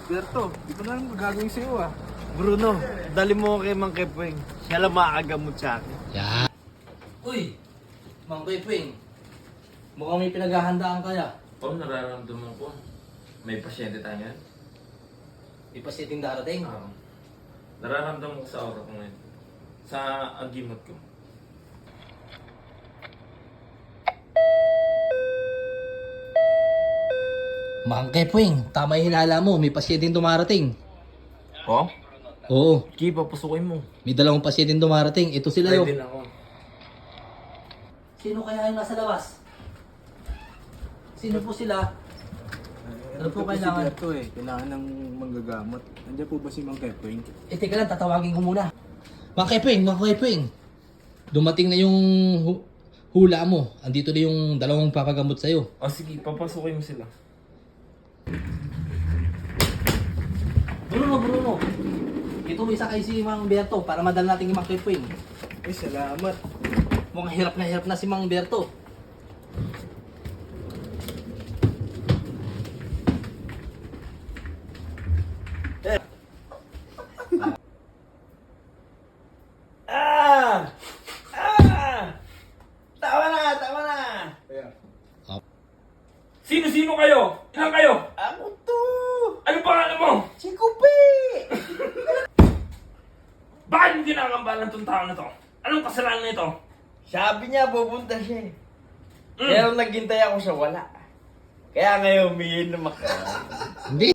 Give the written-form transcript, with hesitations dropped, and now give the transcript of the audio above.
Berto, di ko na alam kung gagawin sa'yo ah. Bruno, dali mo kay Mang Kepweng. Siya lang makakagamot sa akin. Yan. Uy! Mang Pepeng. Mukhang may pinaghahandaan kaya. Oo, nararamdaman ko. May pasyente tayo ngayon. May pasiting darating. Nararamdaman ko sa aura ko ngayon. Sa agimot ko. Mang Pepeng, tama yung hinala mo. May pasyenteng dumarating. Oh? Oo. Sige, papasukin mo. May dalawang pasyenteng dumarating. Ito sila yun. Ready na ako. Sino kaya yung nasa labas? Sino po sila? Ano po Si kailangan? Berto eh, kailangan ng manggagamot. Nandiyan po ba si Mang Kepweng? Teka lang, tatawagin ko muna. Mang Kepeng, Mang Kepeng. Dumating na yung hula mo. Andito na yung dalawang papagamot sa'yo. Oh, sige, papasukin mo sila. Bruno. Ito may sakay si Mang Berto para madala natin yung Mang Kepeng. Ay, salamat. Mukhang hirap na si Mang Berto. Ah! Ah! Tama na! Kaya, Sino-sino kayo? Ilan kayo? Ako to! Ano pangalan mo? Si Kupi! Bakit hindi nakambalan tong tao na to? Anong kasalanan nito? Sabi niya, pupunta siya eh. Pero naghintay ako sa wala. Kaya ngayon, umiinom ako. Hindi.